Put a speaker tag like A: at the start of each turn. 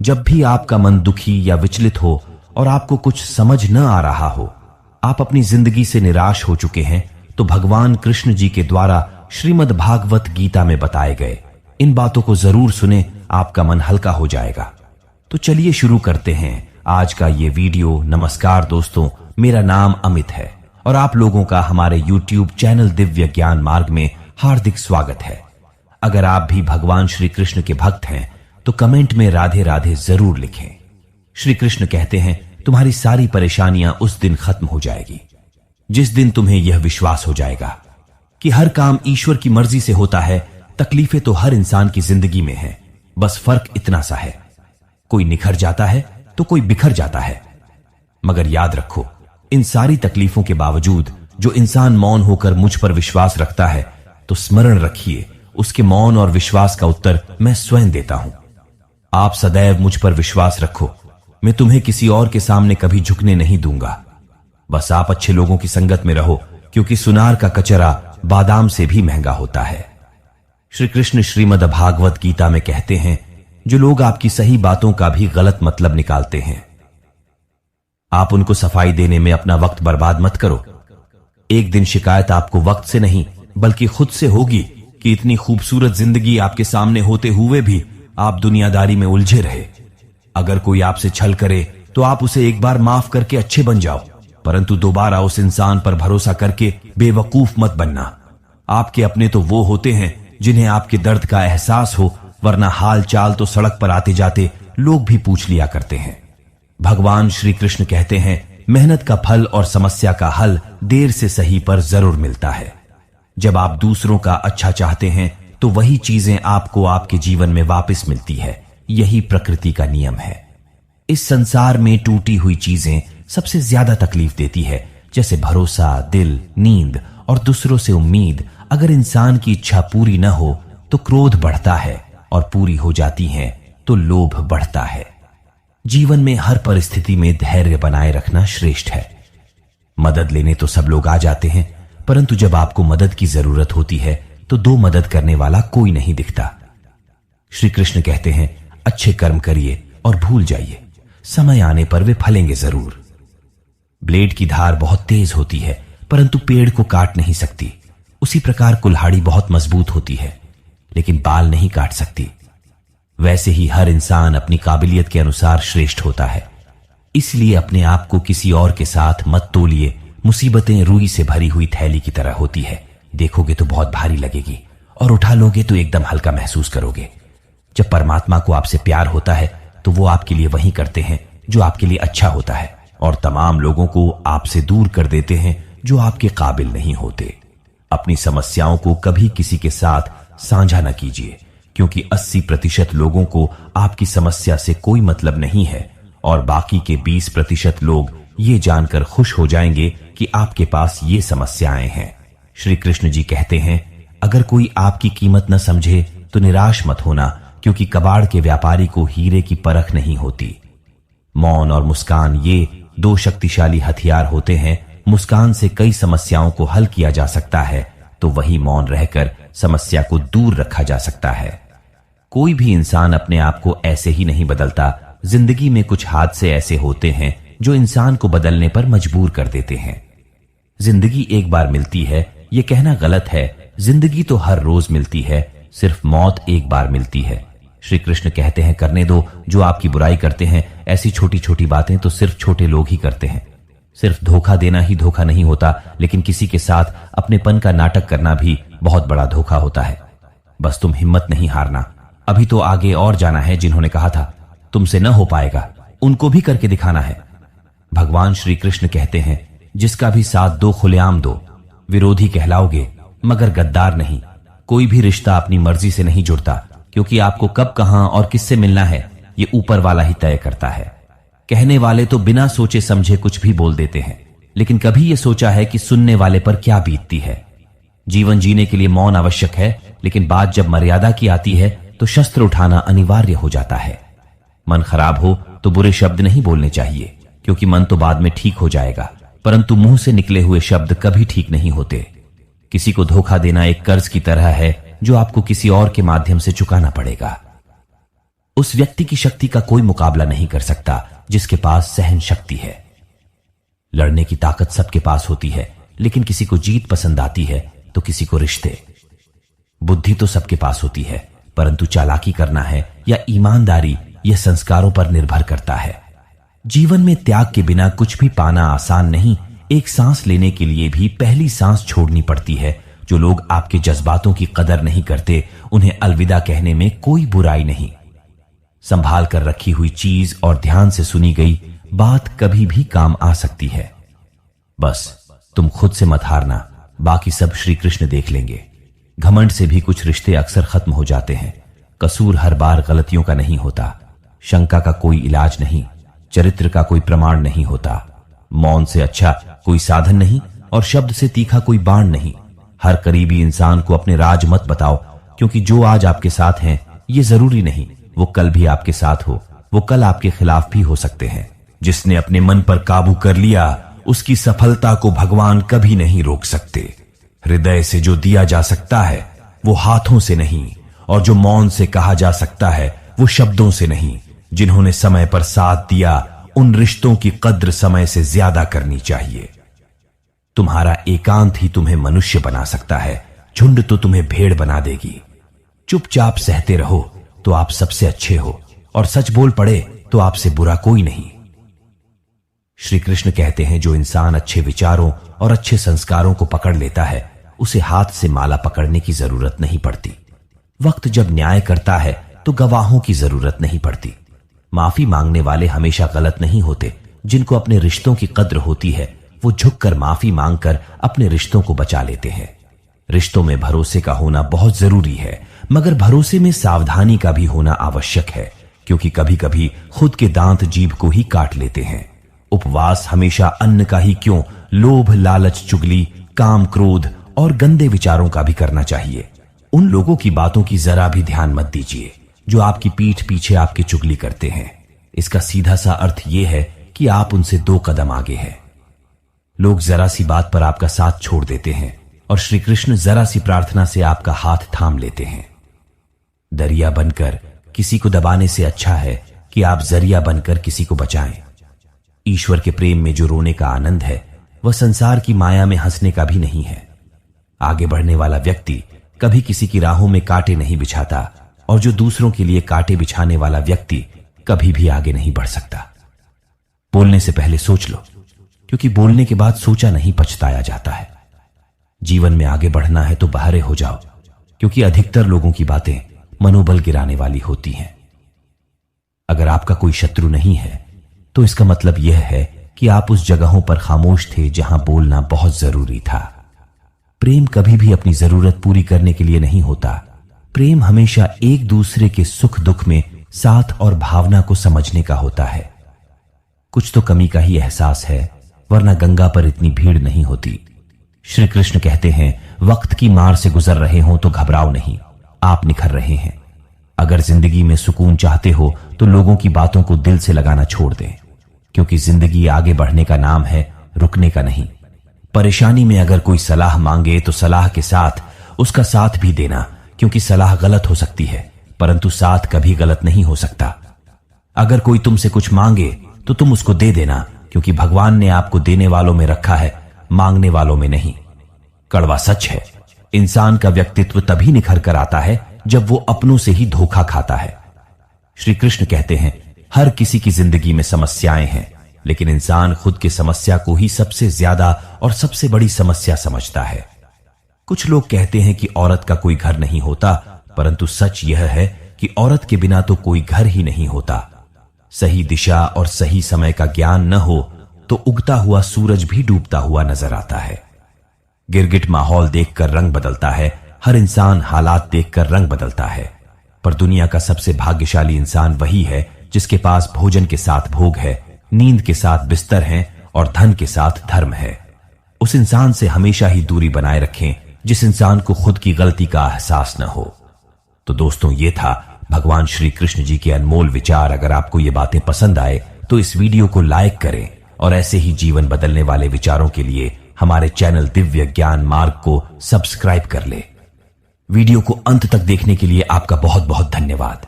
A: जब भी आपका मन दुखी या विचलित हो और आपको कुछ समझ न आ रहा हो, आप अपनी जिंदगी से निराश हो चुके हैं, तो भगवान कृष्ण जी के द्वारा श्रीमद् भागवत गीता में बताए गए इन बातों को जरूर सुने, आपका मन हल्का हो जाएगा। तो चलिए शुरू करते हैं आज का ये वीडियो। नमस्कार दोस्तों, मेरा नाम अमित है और आप लोगों का हमारे YouTube चैनल दिव्य ज्ञान मार्ग में हार्दिक स्वागत है। अगर आप भी भगवान श्री कृष्ण के भक्त हैं तो कमेंट में राधे राधे जरूर लिखें। श्री कृष्ण कहते हैं, तुम्हारी सारी परेशानियां उस दिन खत्म हो जाएगी जिस दिन तुम्हें यह विश्वास हो जाएगा कि हर काम ईश्वर की मर्जी से होता है। तकलीफें तो हर इंसान की जिंदगी में है, बस फर्क इतना सा है, कोई निखर जाता है तो कोई बिखर जाता है। मगर याद रखो, इन सारी तकलीफों के बावजूद जो इंसान मौन होकर मुझ पर विश्वास रखता है, तो स्मरण रखिए, उसके मौन और विश्वास का उत्तर मैं स्वयं देता हूं। आप सदैव मुझ पर विश्वास रखो, मैं तुम्हें किसी और के सामने कभी झुकने नहीं दूंगा। बस आप अच्छे लोगों की संगत में रहो, क्योंकि सुनार का कचरा बादाम से भी महंगा होता है। श्री कृष्ण श्रीमद् भागवत गीता में कहते हैं, जो लोग आपकी सही बातों का भी गलत मतलब निकालते हैं, आप उनको सफाई देने में अपना वक्त बर्बाद मत करो। एक दिन शिकायत आपको वक्त से नहीं बल्कि खुद से होगी कि इतनी खूबसूरत जिंदगी आपके सामने होते हुए भी आप दुनियादारी में उलझे रहे। अगर कोई आपसे छल करे तो आप उसे एक बार माफ करके अच्छे बन जाओ, परंतु दोबारा उस इंसान पर भरोसा करके बेवकूफ मत बनना। आपके अपने तो वो होते हैं जिन्हें आपके दर्द का एहसास हो, वरना हाल चाल तो सड़क पर आते जाते लोग भी पूछ लिया करते हैं। भगवान श्री कृष्ण कहते हैं, मेहनत का फल और समस्या का हल देर से सही पर जरूर मिलता है। जब आप दूसरों का अच्छा चाहते हैं तो वही चीजें आपको आपके जीवन में वापस मिलती है। यही प्रकृति का नियम है। इस संसार में टूटी हुई चीजें सबसे ज्यादा तकलीफ देती है, जैसे भरोसा, दिल, नींद और दूसरों से उम्मीद। अगर इंसान की इच्छा पूरी न हो तो क्रोध बढ़ता है, और पूरी हो जाती है तो लोभ बढ़ता है। जीवन में हर परिस्थिति में धैर्य बनाए रखना श्रेष्ठ है। मदद लेने तो सब लोग आ जाते हैं, परंतु जब आपको मदद की जरूरत होती है तो दो मदद करने वाला कोई नहीं दिखता। श्री कृष्ण कहते हैं, अच्छे कर्म करिए और भूल जाइए, समय आने पर वे फलेंगे जरूर। ब्लेड की धार बहुत तेज होती है, परंतु पेड़ को काट नहीं सकती। उसी प्रकार कुल्हाड़ी बहुत मजबूत होती है, लेकिन बाल नहीं काट सकती। वैसे ही हर इंसान अपनी काबिलियत के अनुसार श्रेष्ठ होता है। इसलिए अपने आप को किसी और के साथ मत तोलिए। मुसीबतें रुई से भरी हुई थैली की तरह होती है, देखोगे तो बहुत भारी लगेगी और उठा लोगे तो एकदम हल्का महसूस करोगे। जब परमात्मा को आपसे प्यार होता है तो वो आपके लिए वही करते हैं जो आपके लिए अच्छा होता है, और तमाम लोगों को आपसे दूर कर देते हैं जो आपके काबिल नहीं होते। अपनी समस्याओं को कभी किसी के साथ साझा न कीजिए, क्योंकि 80% लोगों को आपकी समस्या से कोई मतलब नहीं है, और बाकी के 20% लोग ये जानकर खुश हो जाएंगे कि आपके पास ये समस्याएं हैं। श्री कृष्ण जी कहते हैं, अगर कोई आपकी कीमत न समझे तो निराश मत होना, क्योंकि कबाड़ के व्यापारी को हीरे की परख नहीं होती। मौन और मुस्कान ये दो शक्तिशाली हथियार होते हैं। मुस्कान से कई समस्याओं को हल किया जा सकता है, तो वही मौन रहकर समस्या को दूर रखा जा सकता है। कोई भी इंसान अपने आप को ऐसे ही नहीं बदलता। जिंदगी में कुछ हादसे ऐसे होते हैं जो इंसान को बदलने पर मजबूर कर देते हैं। जिंदगी एक बार मिलती है, ये कहना गलत है। जिंदगी तो हर रोज मिलती है, सिर्फ मौत एक बार मिलती है। श्री कृष्ण कहते हैं, करने दो जो आपकी बुराई करते हैं। ऐसी छोटी छोटी बातें तो सिर्फ छोटे लोग ही करते हैं। सिर्फ धोखा देना ही धोखा नहीं होता, लेकिन किसी के साथ अपनेपन का नाटक करना भी बहुत बड़ा धोखा होता है। बस तुम हिम्मत नहीं हारना। अभी तो आगे और जाना है। जिन्होंने कहा था तुमसे न हो पाएगा, उनको भी करके दिखाना है। भगवान श्री कृष्ण कहते हैं, जिसका भी साथ दो खुलेआम दो। विरोधी कहलाओगे मगर गद्दार नहीं। कोई भी रिश्ता अपनी मर्जी से नहीं जुड़ता, क्योंकि आपको कब, कहां और किससे मिलना है ये ऊपर वाला ही तय करता है। कहने वाले तो बिना सोचे समझे कुछ भी बोल देते हैं, लेकिन कभी ये सोचा है कि सुनने वाले पर क्या बीतती है। जीवन जीने के लिए मौन आवश्यक है, लेकिन बात जब मर्यादा की आती है तो शस्त्र उठाना अनिवार्य हो जाता है। मन खराब हो तो बुरे शब्द नहीं बोलने चाहिए, क्योंकि मन तो बाद में ठीक हो जाएगा, परंतु मुंह से निकले हुए शब्द कभी ठीक नहीं होते। किसी को धोखा देना एक कर्ज की तरह है जो आपको किसी और के माध्यम से चुकाना पड़ेगा। उस व्यक्ति की शक्ति का कोई मुकाबला नहीं कर सकता जिसके पास सहन शक्ति है। लड़ने की ताकत सबके पास होती है, लेकिन किसी को जीत पसंद आती है तो किसी को रिश्ते। बुद्धि तो सबके पास होती है, परंतु चालाकी करना है या ईमानदारी यह संस्कारों पर निर्भर करता है। जीवन में त्याग के बिना कुछ भी पाना आसान नहीं। एक सांस लेने के लिए भी पहली सांस छोड़नी पड़ती है। जो लोग आपके जज्बातों की कदर नहीं करते, उन्हें अलविदा कहने में कोई बुराई नहीं। संभाल कर रखी हुई चीज और ध्यान से सुनी गई बात कभी भी काम आ सकती है। बस तुम खुद से मत हारना, बाकी सब श्री कृष्ण देख लेंगे। घमंड से भी कुछ रिश्ते अक्सर खत्म हो जाते हैं। कसूर हर बार गलतियों का नहीं होता। शंका का कोई इलाज नहीं, चरित्र का कोई प्रमाण नहीं होता। मौन से अच्छा कोई साधन नहीं और शब्द से तीखा कोई बाण नहीं। हर करीबी इंसान को अपने राज मत बताओ, क्योंकि जो आज आपके साथ हैं ये जरूरी नहीं वो कल भी आपके साथ हो। वो कल आपके खिलाफ भी हो सकते हैं। जिसने अपने मन पर काबू कर लिया, उसकी सफलता को भगवान कभी नहीं रोक सकते। हृदय से जो दिया जा सकता है वो हाथों से नहीं, और जो मौन से कहा जा सकता है वो शब्दों से नहीं। जिन्होंने समय पर साथ दिया, उन रिश्तों की कद्र समय से ज्यादा करनी चाहिए। तुम्हारा एकांत ही तुम्हें मनुष्य बना सकता है, झुंड तो तुम्हें भेड़ बना देगी। चुपचाप सहते रहो तो आप सबसे अच्छे हो, और सच बोल पड़े तो आपसे बुरा कोई नहीं। श्री कृष्ण कहते हैं, जो इंसान अच्छे विचारों और अच्छे संस्कारों को पकड़ लेता है, उसे हाथ से माला पकड़ने की जरूरत नहीं पड़ती। वक्त जब न्याय करता है तो गवाहों की जरूरत नहीं पड़ती। माफी मांगने वाले हमेशा गलत नहीं होते। जिनको अपने रिश्तों की कद्र होती है, वो झुककर माफी मांगकर अपने रिश्तों को बचा लेते हैं। रिश्तों में भरोसे का होना बहुत जरूरी है, मगर भरोसे में सावधानी का भी होना आवश्यक है, क्योंकि कभी कभी खुद के दांत जीभ को ही काट लेते हैं। उपवास हमेशा अन्न का ही क्यों, लोभ, लालच, चुगली, काम, क्रोध और गंदे विचारों का भी करना चाहिए। उन लोगों की बातों की जरा भी ध्यान मत दीजिए जो आपकी पीठ पीछे आपकी चुगली करते हैं। इसका सीधा सा अर्थ यह है कि आप उनसे 2 कदम आगे हैं। लोग जरा सी बात पर आपका साथ छोड़ देते हैं, और श्री कृष्ण जरा सी प्रार्थना से आपका हाथ थाम लेते हैं। दरिया बनकर किसी को दबाने से अच्छा है कि आप जरिया बनकर किसी को बचाएं। ईश्वर के प्रेम में जो रोने का आनंद है, वह संसार की माया में हंसने का भी नहीं है। आगे बढ़ने वाला व्यक्ति कभी किसी की राहों में कांटे नहीं बिछाता, और जो दूसरों के लिए कांटे बिछाने वाला व्यक्ति कभी भी आगे नहीं बढ़ सकता। बोलने से पहले सोच लो, क्योंकि बोलने के बाद सोचा नहीं पछताया जाता है। जीवन में आगे बढ़ना है तो बहरे हो जाओ, क्योंकि अधिकतर लोगों की बातें मनोबल गिराने वाली होती हैं। अगर आपका कोई शत्रु नहीं है तो इसका मतलब यह है कि आप उस जगहों पर खामोश थे जहां बोलना बहुत जरूरी था। प्रेम कभी भी अपनी जरूरत पूरी करने के लिए नहीं होता। प्रेम हमेशा एक दूसरे के सुख दुख में साथ और भावना को समझने का होता है। कुछ तो कमी का ही एहसास है, वरना गंगा पर इतनी भीड़ नहीं होती। श्री कृष्ण कहते हैं, वक्त की मार से गुजर रहे हो तो घबराओ नहीं, आप निखर रहे हैं। अगर जिंदगी में सुकून चाहते हो तो लोगों की बातों को दिल से लगाना छोड़ दें, क्योंकि जिंदगी आगे बढ़ने का नाम है, रुकने का नहीं। परेशानी में अगर कोई सलाह मांगे तो सलाह के साथ उसका साथ भी देना, क्योंकि सलाह गलत हो सकती है परंतु साथ कभी गलत नहीं हो सकता। अगर कोई तुमसे कुछ मांगे तो तुम उसको दे देना, क्योंकि भगवान ने आपको देने वालों में रखा है, मांगने वालों में नहीं। कड़वा सच है, इंसान का व्यक्तित्व तभी निखर कर आता है जब वो अपनों से ही धोखा खाता है। श्री कृष्ण कहते हैं, हर किसी की जिंदगी में समस्याएं हैं, लेकिन इंसान खुद की समस्या को ही सबसे ज्यादा और सबसे बड़ी समस्या समझता है। कुछ लोग कहते हैं कि औरत का कोई घर नहीं होता, परंतु सच यह है कि औरत के बिना तो कोई घर ही नहीं होता। सही दिशा और सही समय का ज्ञान न हो तो उगता हुआ सूरज भी डूबता हुआ नजर आता है। गिरगिट माहौल देखकर रंग बदलता है, हर इंसान हालात देखकर रंग बदलता है। पर दुनिया का सबसे भाग्यशाली इंसान वही है जिसके पास भोजन के साथ भोग है, नींद के साथ बिस्तर है और धन के साथ धर्म है। उस इंसान से हमेशा ही दूरी बनाए रखें जिस इंसान को खुद की गलती का एहसास न हो। तो दोस्तों, ये था भगवान श्री कृष्ण जी के अनमोल विचार। अगर आपको ये बातें पसंद आए तो इस वीडियो को लाइक करें, और ऐसे ही जीवन बदलने वाले विचारों के लिए हमारे चैनल दिव्य ज्ञान मार्ग को सब्सक्राइब कर ले। वीडियो को अंत तक देखने के लिए आपका बहुत बहुत धन्यवाद।